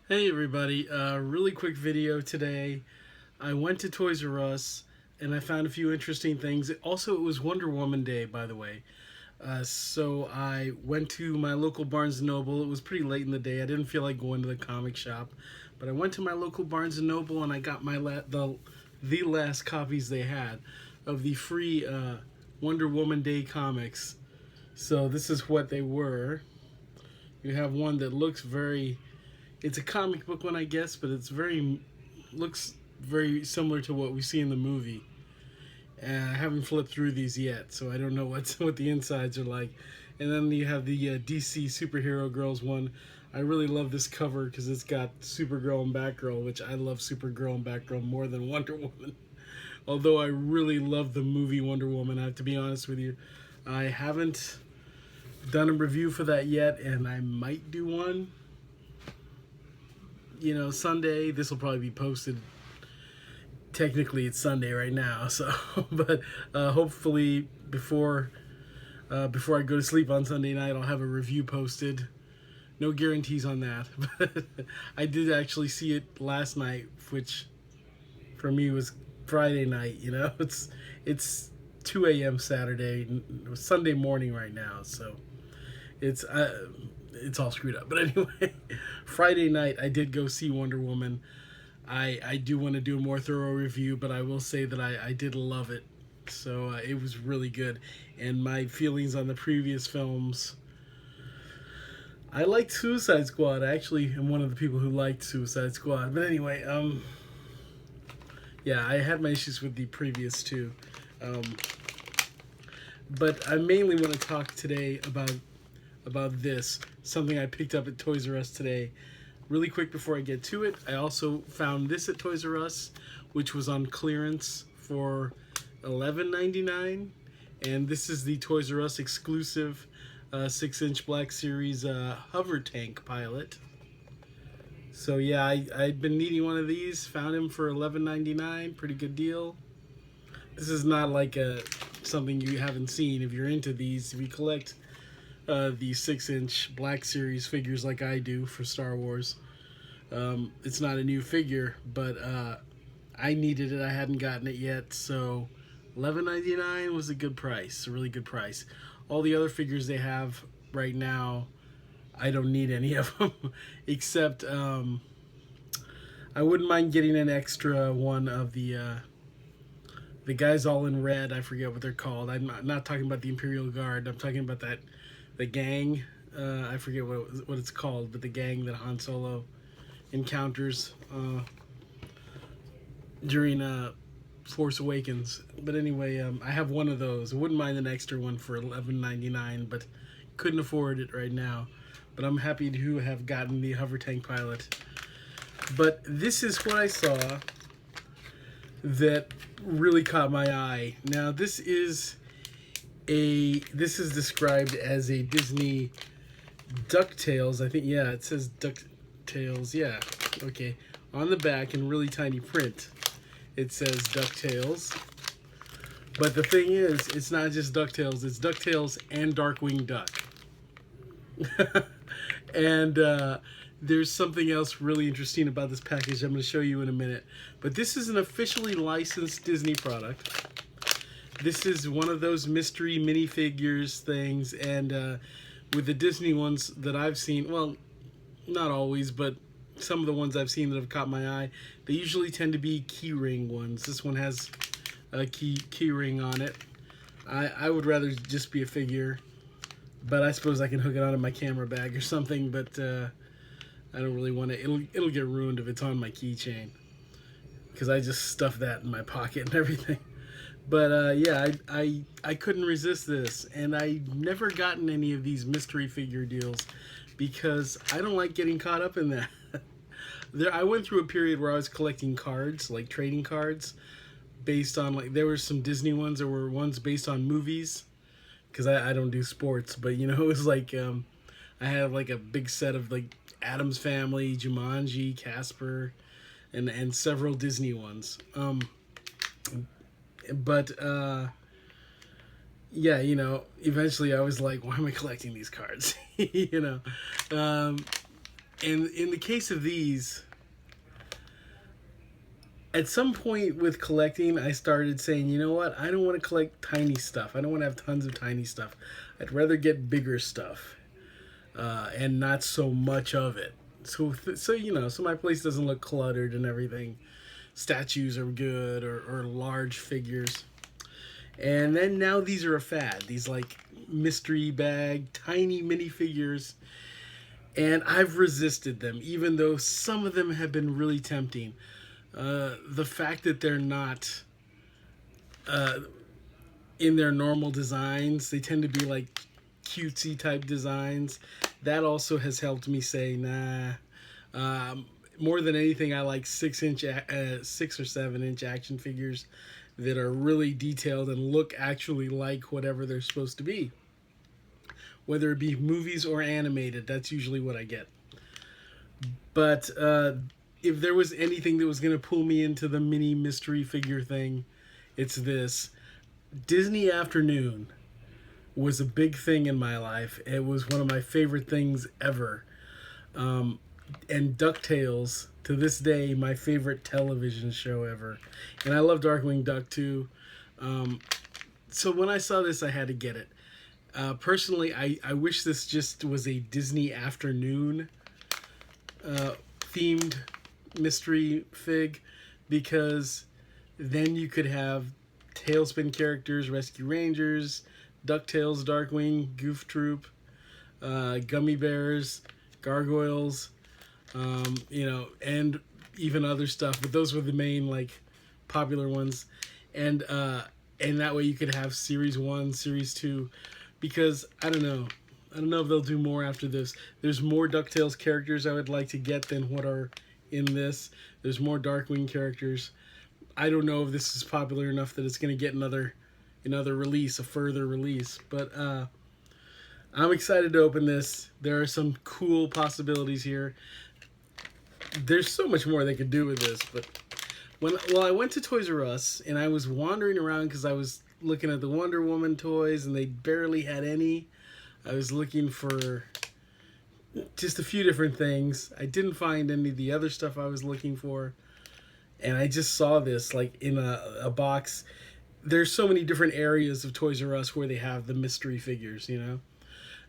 Hey everybody, really quick video today. I went to Toys R Us and I found a few interesting things. Also, it was Wonder Woman Day, by the way. So I went to my local Barnes& and Noble. It was pretty late in the day. I didn't feel like going to the comic shop. But I went to my local Barnes& and Noble and I got the last copies they had of the free Wonder Woman Day comics. So this is what they were. You have one that looks very, it's a comic book one, I guess, but looks very similar to what we see in the movie. I haven't flipped through these yet, so I don't know what the insides are like. And then you have the DC Superhero Girls one. I really love this cover because it's got Supergirl and Batgirl, which I love Supergirl and Batgirl more than Wonder Woman. Although I really love the movie Wonder Woman, I have to be honest with you. I haven't done a review for that yet, and I might do one. Sunday. This will probably be posted. Technically, it's Sunday right now, so but hopefully before I go to sleep on Sunday night, I'll have a review posted. No guarantees on that, but I did actually see it last night, which for me was Friday night. It's 2 a.m. Saturday, Sunday morning right now, so it's all screwed up. But anyway, Friday night I did go see Wonder Woman. I do want to do a more thorough review, but I will say that I did love it. So it was really good. And my feelings on the previous films, I liked Suicide Squad. I actually am one of the people who liked Suicide Squad. But anyway, yeah, I had my issues with the previous two. But I mainly want to talk today about this, something I picked up at Toys R Us today. Really quick before I get to it, I also found this at Toys R Us, which was on clearance for $11.99, and this is the Toys R Us exclusive 6-inch Black Series Hovertank Pilot. So yeah, I'd been needing one of these, found him for $11.99, pretty good deal. This is not like something you haven't seen if you're into these. If you collect the 6-inch Black Series figures like I do for Star Wars. It's not a new figure, but I needed it. I hadn't gotten it yet, so $11.99 was a good price, a really good price. All the other figures they have right now, I don't need any of them, except I wouldn't mind getting an extra one of the guys all in red. I forget what they're called. I'm not talking about the Imperial Guard. I'm talking about the gang. I forget what it's called, but the gang that Han Solo encounters during Force Awakens. But anyway, I have one of those. I wouldn't mind an extra one for $11.99, but couldn't afford it right now. But I'm happy to have gotten the Hovertank Pilot. But this is what I saw that really caught my eye. Now this is described as a Disney DuckTales. I think, yeah, it says DuckTales. Yeah, okay. On the back in really tiny print, it says DuckTales. But the thing is, it's not just DuckTales. It's DuckTales and Darkwing Duck. And there's something else really interesting about this package I'm going to show you in a minute. But this is an officially licensed Disney product. This is one of those mystery minifigures things, and with the Disney ones that I've seen, well, not always, but some of the ones I've seen that have caught my eye, they usually tend to be keyring ones. This one has a keyring on it. I would rather just be a figure, but I suppose I can hook it onto my camera bag or something, but I don't really want to. It'll get ruined if it's on my keychain, because I just stuff that in my pocket and everything. But yeah, I couldn't resist this, and I've never gotten any of these mystery figure deals because I don't like getting caught up in that. I went through a period where I was collecting cards, like trading cards, based on, like, there were some Disney ones, there were ones based on movies, because I don't do sports, but it was like I had like a big set of like Addams Family, Jumanji, Casper, and several Disney ones. But yeah, eventually I was like, why am I collecting these cards? And in the case of these, at some point with collecting, I started saying, you know what? I don't want to collect tiny stuff. I don't want to have tons of tiny stuff. I'd rather get bigger stuff, and not so much of it. So my place doesn't look cluttered and everything. Statues are good, or large figures. And then now these are a fad. These like mystery bag, tiny minifigures. And I've resisted them, even though some of them have been really tempting. The fact that they're not in their normal designs, they tend to be like cutesy type designs. That also has helped me say, nah. More than anything, I like 6 or 7 inch action figures that are really detailed and look actually like whatever they're supposed to be. Whether it be movies or animated, that's usually what I get. But if there was anything that was going to pull me into the mini mystery figure thing, it's this. Disney Afternoon was a big thing in my life. It was one of my favorite things ever. And DuckTales, to this day, my favorite television show ever. And I love Darkwing Duck too. So when I saw this, I had to get it. Personally, I wish this just was a Disney Afternoon themed mystery fig, because then you could have Tailspin characters, Rescue Rangers, DuckTales, Darkwing, Goof Troop, Gummy Bears, Gargoyles, and even other stuff. But those were the main like popular ones, and that way you could have Series 1, Series 2, because I don't know if they'll do more after this. There's more DuckTales characters I would like to get than what are in this. There's more Darkwing characters. I don't know if this is popular enough that it's going to get another release, a further release. But I'm excited to open this. There are some cool possibilities here. There's so much more they could do with this. But I went to Toys R Us and I was wandering around because I was looking at the Wonder Woman toys and they barely had any. I was looking for just a few different things. I didn't find any of the other stuff I was looking for. And I just saw this like in a box. There's so many different areas of Toys R Us where they have the mystery figures,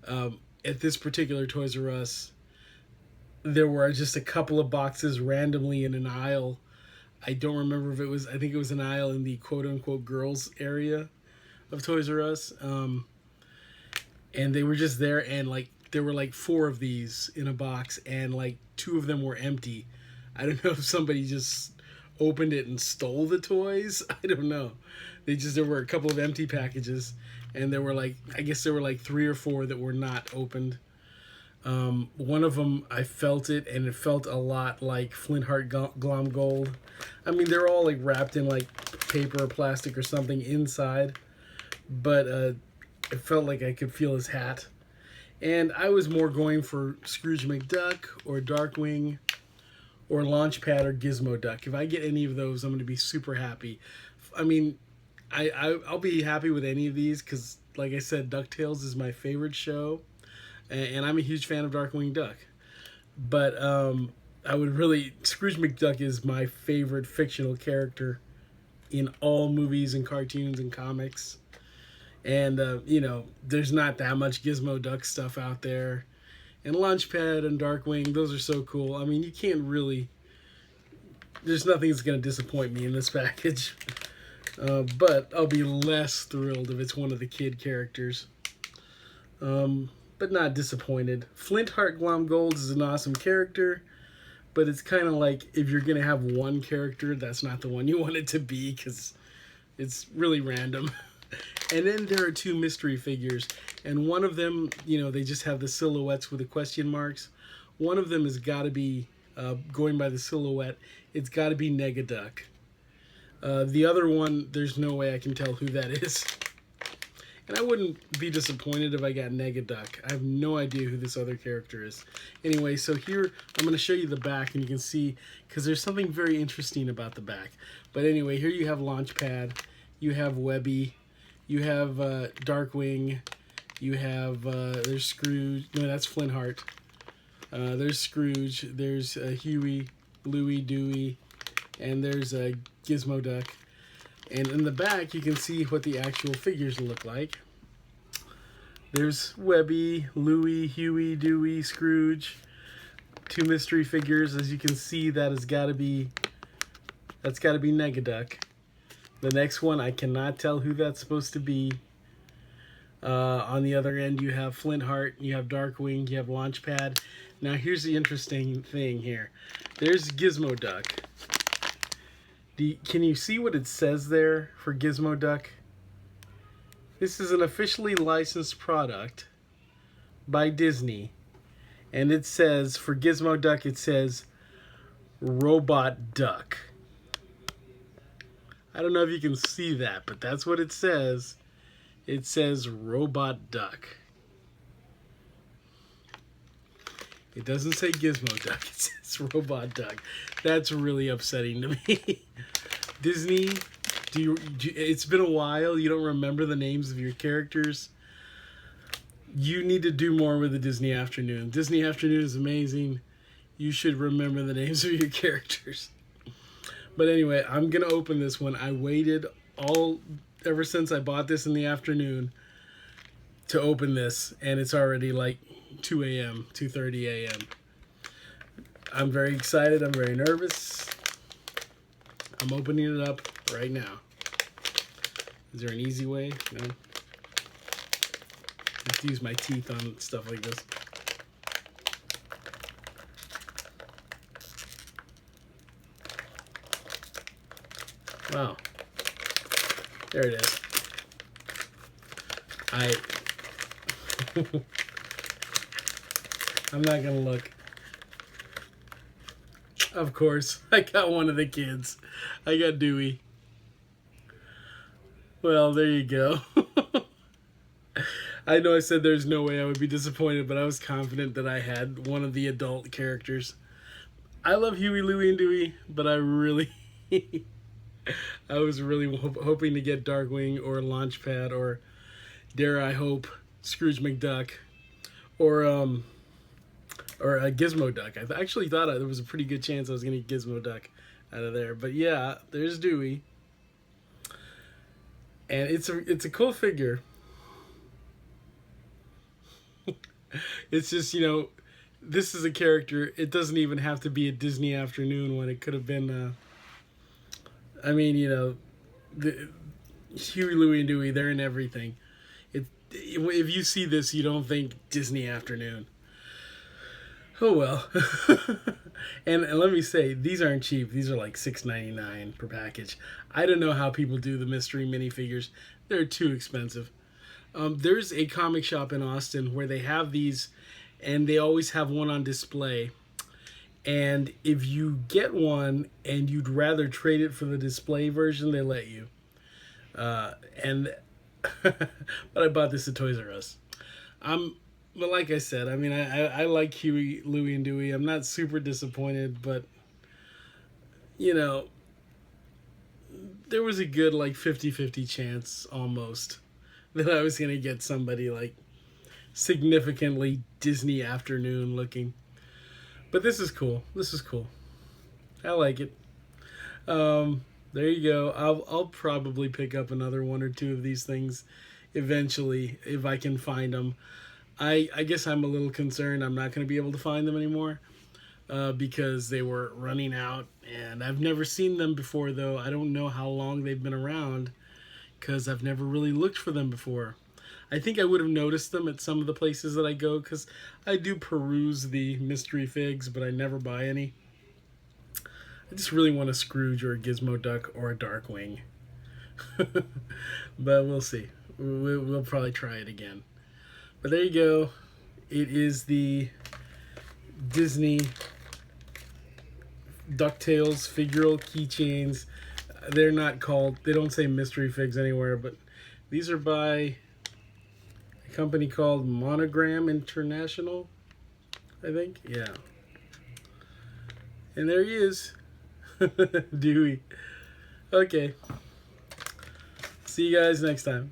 At this particular Toys R Us, there were just a couple of boxes randomly in an aisle. I don't remember if I think it was an aisle in the quote-unquote girls area of Toys R Us. And they were just there, and like there were like 4 of these in a box, and like 2 of them were empty. I don't know if somebody just opened it and stole the toys. I don't know. There were a couple of empty packages, and there were like 3 or 4 that were not opened. One of them, I felt it, and it felt a lot like Flint Heart Glom Gold. I mean, they're all like wrapped in like paper or plastic or something inside, but it felt like I could feel his hat. And I was more going for Scrooge McDuck or Darkwing or Launchpad or Gizmo Duck. If I get any of those, I'm going to be super happy. I mean, I'll be happy with any of these because, like I said, DuckTales is my favorite show. And I'm a huge fan of Darkwing Duck. But Scrooge McDuck is my favorite fictional character in all movies and cartoons and comics. And, there's not that much Gizmo Duck stuff out there. And Launchpad and Darkwing, those are so cool. I mean, you can't really... There's nothing that's going to disappoint me in this package. But I'll be less thrilled if it's one of the kid characters. But not disappointed. Flint Heart Glom Gold is an awesome character, but it's kind of like if you're going to have one character, that's not the one you want it to be because it's really random. And then there are 2 mystery figures, and one of them, they just have the silhouettes with the question marks. One of them has got to be, going by the silhouette, it's got to be Negaduck. The other one, there's no way I can tell who that is. And I wouldn't be disappointed if I got Negaduck. I have no idea who this other character is. Anyway, so here, I'm going to show you the back, and you can see, because there's something very interesting about the back. But anyway, here you have Launchpad, you have Webby, you have Darkwing, you have, there's Scrooge, no, that's Flint Heart. There's Scrooge. There's Huey, Louie, Dewey, and there's Gizmo Duck. And in the back, you can see what the actual figures look like. There's Webby, Louie, Huey, Dewey, Scrooge. 2 mystery figures. As you can see, that's got to be Negaduck. The next one, I cannot tell who that's supposed to be. On the other end, you have Flintheart, you have Darkwing, you have Launchpad. Now, here's the interesting thing here. There's Gizmo Duck. Can you see what it says there for Gizmo Duck? This is an officially licensed product by Disney. And it says, for Gizmo Duck, it says Robot Duck. I don't know if you can see that, but that's what it says. It says Robot Duck. It doesn't say Gizmo Duck. It says Robot Duck. That's really upsetting to me. Disney, it's been a while. You don't remember the names of your characters. You need to do more with the Disney Afternoon. Disney Afternoon is amazing. You should remember the names of your characters. But anyway, I'm going to open this one. I waited ever since I bought this in the afternoon to open this, and it's already like 2 a.m., 2:30 a.m. I'm very excited. I'm very nervous. I'm opening it up right now. Is there an easy way? No? I have to use my teeth on stuff like this. Wow. There it is. I'm not gonna look. Of course, I got one of the kids. I got Dewey. Well, there you go. I know I said there's no way I would be disappointed, but I was confident that I had one of the adult characters. I love Huey, Louie, and Dewey, but I was really hoping to get Darkwing or Launchpad or, dare I hope, Scrooge McDuck or a Gizmo Duck. I actually thought there was a pretty good chance I was going to get Gizmo Duck out of there. But yeah, there's Dewey. And it's a cool figure. It's just, this is a character. It doesn't even have to be a Disney Afternoon one. It could have been, the Huey, Louie, and Dewey, they're in everything. If you see this, you don't think Disney Afternoon. Oh well. and let me say, these aren't cheap. These are like $6.99 per package. I don't know how people do the mystery minifigures. They're too expensive. There's a comic shop in Austin where they have these, and they always have one on display. And if you get one and you'd rather trade it for the display version, they let you. But I bought this at Toys R Us. But like I said, I like Huey, Louie, and Dewey. I'm not super disappointed, but, there was a good, 50-50 chance, almost, that I was going to get somebody, significantly Disney Afternoon looking. But this is cool. This is cool. I like it. There you go. I'll probably pick up another one or two of these things eventually if I can find them. I guess I'm a little concerned I'm not going to be able to find them anymore because they were running out. And I've never seen them before, though. I don't know how long they've been around because I've never really looked for them before. I think I would have noticed them at some of the places that I go because I do peruse the mystery figs, but I never buy any. I just really want a Scrooge or a Gizmo Duck or a Darkwing. But we'll see. We'll probably try it again. But there you go. It is the Disney DuckTales figural keychains. They're not called, they don't say mystery figs anywhere, but these are by a company called Monogram International, I think. Yeah. And there he is. Dewey. Okay. See you guys next time.